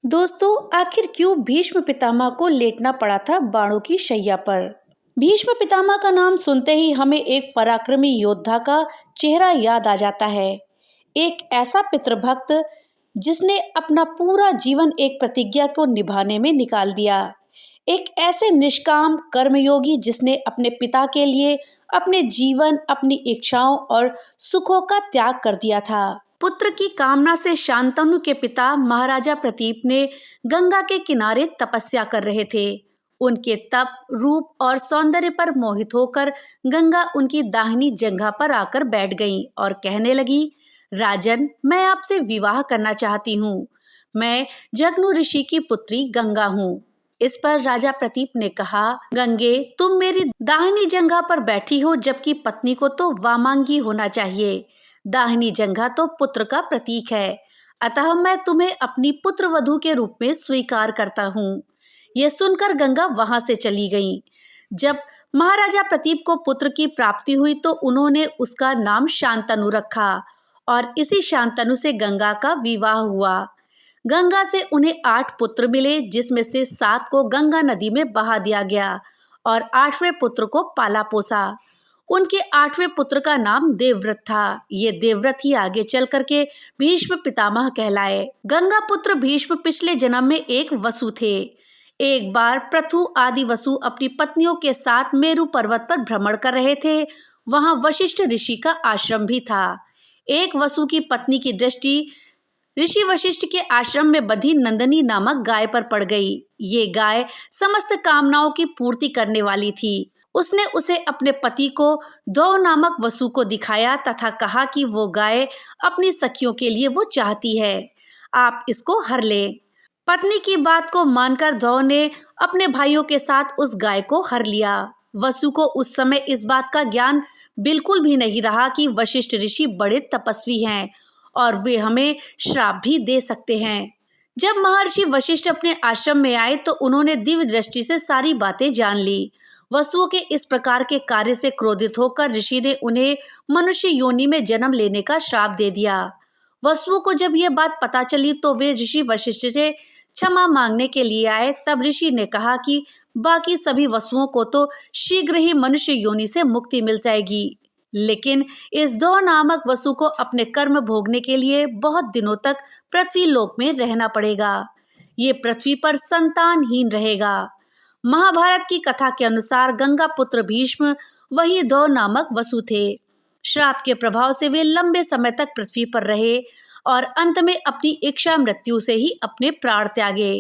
दोस्तों, आखिर क्यों भीष्म पितामह को लेटना पड़ा था बाणों की शैया पर? भीष्म पितामह का नाम सुनते ही हमें एक पराक्रमी योद्धा का चेहरा याद आ जाता है। एक ऐसा पितृभक्त जिसने अपना पूरा जीवन एक प्रतिज्ञा को निभाने में निकाल दिया। एक ऐसे निष्काम कर्मयोगी जिसने अपने पिता के लिए अपने जीवन, अपनी इच्छाओं और सुखों का त्याग कर दिया था। पुत्र की कामना से शांतनु के पिता महाराजा प्रतीप ने गंगा के किनारे तपस्या कर रहे थे। उनके तप, रूप और सौंदर्य पर मोहित होकर गंगा उनकी दाहिनी जंघा पर आकर बैठ गईं और कहने लगी, राजन, मैं आपसे विवाह करना चाहती हूँ। मैं जगनु ऋषि की पुत्री गंगा हूँ। इस पर राजा प्रतीप ने कहा, गंगे, तुम मेरी दाहिनी जंघा पर बैठी हो, जबकि पत्नी को तो वामांगी होना चाहिए। दाहिनी जंघा तो पुत्र का प्रतीक है, अतः मैं तुम्हें अपनी पुत्र वधू के रूप में स्वीकार करता हूँ। यह सुनकर गंगा वहां से चली गई। जब महाराजा प्रतीप को पुत्र की प्राप्ति हुई तो उन्होंने उसका नाम शांतनु रखा और इसी शांतनु से गंगा का विवाह हुआ। गंगा से उन्हें 8 पुत्र मिले, जिसमें से 7 को गंगा नदी में बहा दिया गया और 8वें पुत्र को पाला पोसा। उनके 8वें पुत्र का नाम देवव्रत था। ये देवव्रत ही आगे चल करके भीष्म पितामह कहलाए। गंगा पुत्र भीष्म पिछले जन्म में एक वसु थे। एक बार पृथु आदि वसु अपनी पत्नियों के साथ मेरु पर्वत पर भ्रमण कर रहे थे। वहां वशिष्ठ ऋषि का आश्रम भी था। एक वसु की पत्नी की दृष्टि ऋषि वशिष्ठ के आश्रम में बंधी नंदनी नामक गाय पर पड़ गई। ये गाय समस्त कामनाओं की पूर्ति करने वाली थी। उसने उसे अपने पति को दो नामक वसु को दिखाया तथा कहा कि वो गाय अपनी सखियों के लिए वो चाहती है, आप इसको हर लें। पत्नी की बात को मानकर धौ ने अपने भाइयों के साथ उस गाय को हर लिया। वसु को उस समय इस बात का ज्ञान बिल्कुल भी नहीं रहा कि वशिष्ठ ऋषि बड़े तपस्वी हैं और वे हमें श्राप भी दे सकते हैं। जब महर्षि वशिष्ठ अपने आश्रम में आए तो उन्होंने दिव्य दृष्टि से सारी बातें जान ली। वसुओं के इस प्रकार के कार्य से क्रोधित होकर ऋषि ने उन्हें मनुष्य योनि में जन्म लेने का श्राप दे दिया। वसुओं को जब यह बात पता चली तो वे ऋषि वशिष्ठ से क्षमा मांगने के लिए आए। तब ऋषि ने कहा कि बाकी सभी वसुओं को तो शीघ्र ही मनुष्य योनि से मुक्ति मिल जाएगी, लेकिन इस दो नामक वसु को अपने कर्म भोगने के लिए बहुत दिनों तक पृथ्वी लोक में रहना पड़ेगा। ये पृथ्वी पर संतानहीन रहेगा। महाभारत की कथा के अनुसार गंगा पुत्र भीष्म वही दो नामक वसु थे। श्राप के प्रभाव से वे लंबे समय तक पृथ्वी पर रहे और अंत में अपनी इच्छा मृत्यु से ही अपने प्राण त्यागे।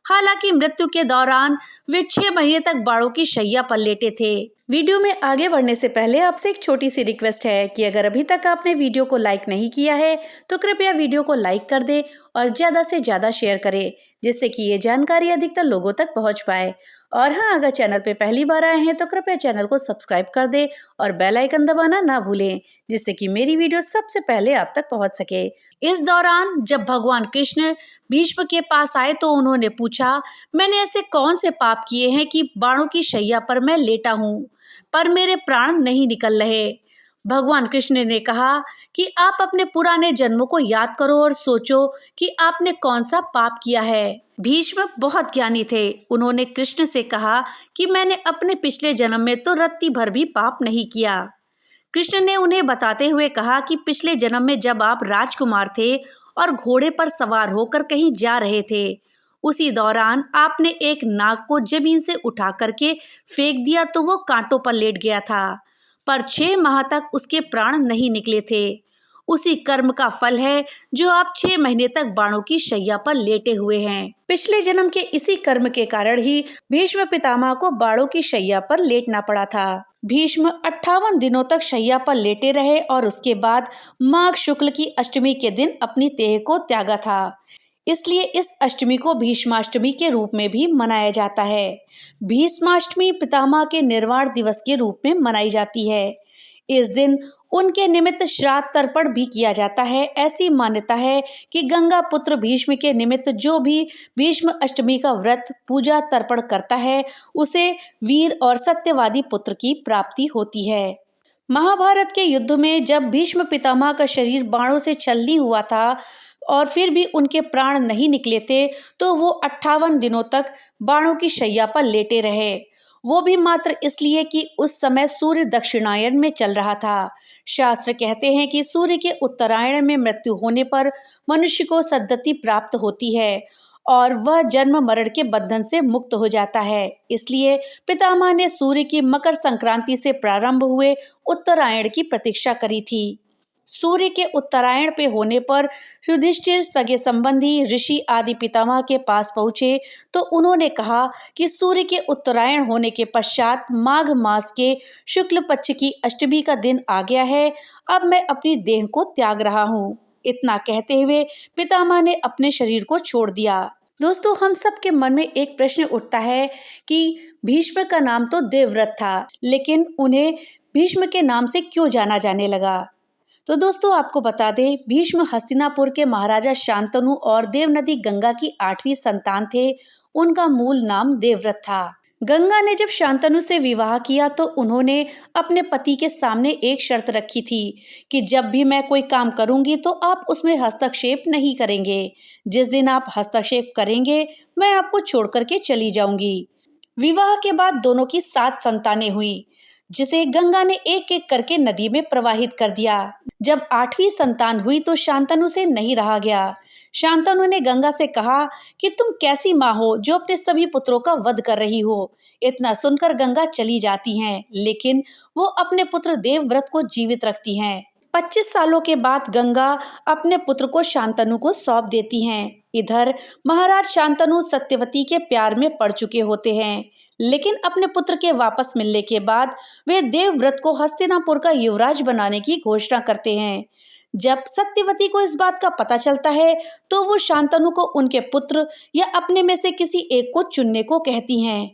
हालांकि मृत्यु के दौरान वे 6 महीने तक बाणों की शैया पर लेटे थे। वीडियो में आगे बढ़ने से पहले आपसे एक छोटी सी रिक्वेस्ट है कि अगर अभी तक आपने वीडियो को लाइक नहीं किया है तो कृपया वीडियो को लाइक कर दे और ज़्यादा से ज़्यादा शेयर करें, जिससे कि ये जानकारी अधिकतर लोगों तक पहुंच पाए। और हाँ, अगर चैनल पे पहली बार आए हैं तो कृपया चैनल को सब्सक्राइब कर दे और बेल आइकन दबाना ना भूलें, जिससे कि मेरी वीडियो सबसे पहले आप तक पहुंच सके। इस दौरान जब भगवान कृष्ण भीष्म के पास आए तो उन्होंने पूछा, मैंने ऐसे कौन से पाप किए हैं कि बाणों की शैया पर मैं लेटा हूँ पर मेरे प्राण नहीं निकल रहे। भगवान कृष्ण ने कहा कि आप अपने पुराने जन्मों को याद करो और सोचो कि आपने कौन सा पाप किया है। भीष्म बहुत ज्ञानी थे। उन्होंने कृष्ण से कहा कि मैंने अपने पिछले जन्म में तो रत्ती भर भी पाप नहीं किया। कृष्ण ने उन्हें बताते हुए कहा कि पिछले जन्म में जब आप राजकुमार थे और घोड़े पर सवार होकर कहीं जा रहे थे, उसी दौरान आपने एक नाग को जमीन से उठा करके फेंक दिया तो वो कांटों पर लेट गया था, पर 6 माह तक उसके प्राण नहीं निकले थे। उसी कर्म का फल है जो आप 6 महीने तक बाणों की शैया पर लेटे हुए हैं। पिछले जन्म के इसी कर्म के कारण ही भीष्म पितामह को बाणों की शैया पर लेटना पड़ा था। भीष्म 58 दिनों तक शैया पर लेटे रहे और उसके बाद माघ शुक्ल की अष्टमी के दिन अपनी देह को त्यागा था। इसलिए इस अष्टमी को भीष्माष्टमी के रूप में भी मनाया जाता है। भीष्माष्टमी पितामह के निर्वाण दिवस के रूप में मनाई जाती है। इस दिन उनके निमित्त श्राद्ध तर्पण भी किया जाता है। ऐसी मान्यता है कि गंगा पुत्र भीष्म के निमित्त जो भी भीष्म अष्टमी का व्रत पूजा तर्पण करता है उसे वीर और सत्यवादी पुत्र की प्राप्ति होती है। महाभारत के युद्ध में जब भीष्म पितामह का शरीर बाणों से छलनी हुआ था और फिर भी उनके प्राण नहीं निकले थे तो वो 58 दिनों तक बाणों की शैया पर लेटे रहे, वो भी मात्र इसलिए कि उस समय सूर्य दक्षिणायन में चल रहा था। शास्त्र कहते हैं कि सूर्य के उत्तरायण में मृत्यु होने पर मनुष्य को सद्गति प्राप्त होती है और वह जन्म मरण के बंधन से मुक्त हो जाता है। इसलिए पितामह ने सूर्य की मकर संक्रांति से प्रारंभ हुए उत्तरायण की प्रतीक्षा करी थी। सूर्य के उत्तरायण पे होने पर युधिष्ठिर सगे संबंधी ऋषि आदि पितामह के पास पहुंचे तो उन्होंने कहा कि सूर्य के उत्तरायण होने के पश्चात माघ मास के शुक्ल पक्ष की अष्टमी का दिन आ गया है, अब मैं अपनी देह को त्याग रहा हूँ। इतना कहते हुए पितामह ने अपने शरीर को छोड़ दिया। दोस्तों, हम सबके मन में एक प्रश्न उठता है कि भीष्म का नाम तो देवव्रत था, लेकिन उन्हें भीष्म के नाम से क्यों जाना जाने लगा। तो दोस्तों, आपको बता दें, भीष्म हस्तिनापुर के महाराजा शांतनु और देवनदी गंगा की 8वीं संतान थे। उनका मूल नाम देवव्रत था। गंगा ने जब शांतनु से विवाह किया तो उन्होंने अपने पति के सामने एक शर्त रखी थी कि जब भी मैं कोई काम करूंगी तो आप उसमें हस्तक्षेप नहीं करेंगे। जिस दिन आप हस्तक्षेप करेंगे मैं आपको छोड़ करके चली जाऊंगी। विवाह के बाद दोनों की 7 संतानें हुई, जिसे गंगा ने एक एक करके नदी में प्रवाहित कर दिया। जब 8वीं संतान हुई तो शांतनु से नहीं रहा गया। शांतनु ने गंगा से कहा कि तुम कैसी माँ हो जो अपने सभी पुत्रों का वध कर रही हो। इतना सुनकर गंगा चली जाती हैं, लेकिन वो अपने पुत्र देवव्रत को जीवित रखती हैं। 25 सालों के बाद गंगा अपने पुत्र को शांतनु को सौंप देती हैं। इधर महाराज शांतनु सत्यवती के प्यार में पड़ चुके होते हैं, लेकिन अपने पुत्र के वापस मिलने के बाद वे देवव्रत को हस्तिनापुर का युवराज बनाने की घोषणा करते हैं। जब सत्यवती को इस बात का पता चलता है तो वो शांतनु को उनके पुत्र या अपने में से किसी एक को चुनने को कहती हैं।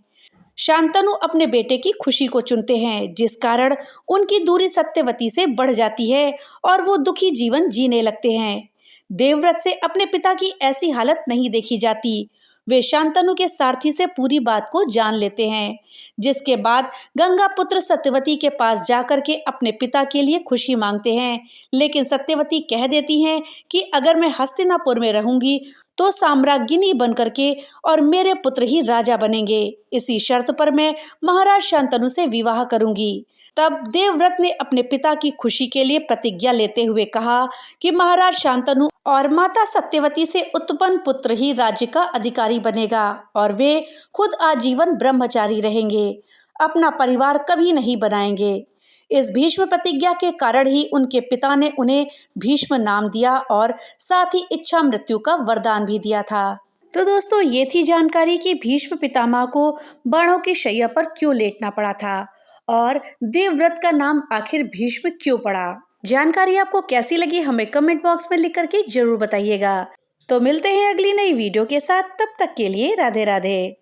शांतनु अपने बेटे की खुशी को चुनते हैं, जिस कारण उनकी दूरी सत्यवती से बढ़ जाती है और वो दुखी जीवन जीने लगते हैं। देवव्रत से अपने पिता की ऐसी हालत नहीं देखी जाती। वे शांतनु के सारथी से पूरी बात को जान लेते हैं, जिसके बाद गंगा पुत्र सत्यवती के पास जाकर के अपने पिता के लिए खुशी मांगते हैं। लेकिन सत्यवती कह देती हैं कि अगर मैं हस्तिनापुर में रहूंगी तो साम्राज्ञी बनकर के और मेरे पुत्र ही राजा बनेंगे। इसी शर्त पर मैं महाराज शांतनु से विवाह करूंगी। तब देवव्रत ने अपने पिता की खुशी के लिए प्रतिज्ञा लेते हुए कहा कि महाराज शांतनु और माता सत्यवती से उत्पन्न पुत्र ही राज्य का अधिकारी बनेगा और वे खुद आजीवन ब्रह्मचारी रहेंगे, अपना परिवार कभी नहीं बनाएंगे। इस भीष्म प्रतिज्ञा के कारण ही उनके पिता ने उन्हें भीष्म नाम दिया और साथ ही इच्छा मृत्यु का वरदान भी दिया था। तो दोस्तों, ये थी जानकारी कि भीष्म पितामह को बाणों की शैया पर क्यों लेटना पड़ा था और देवव्रत का नाम आखिर भीष्म क्यों पड़ा। जानकारी आपको कैसी लगी हमें कमेंट बॉक्स में लिख करके जरूर बताइएगा। तो मिलते हैं अगली नई वीडियो के साथ, तब तक के लिए राधे राधे।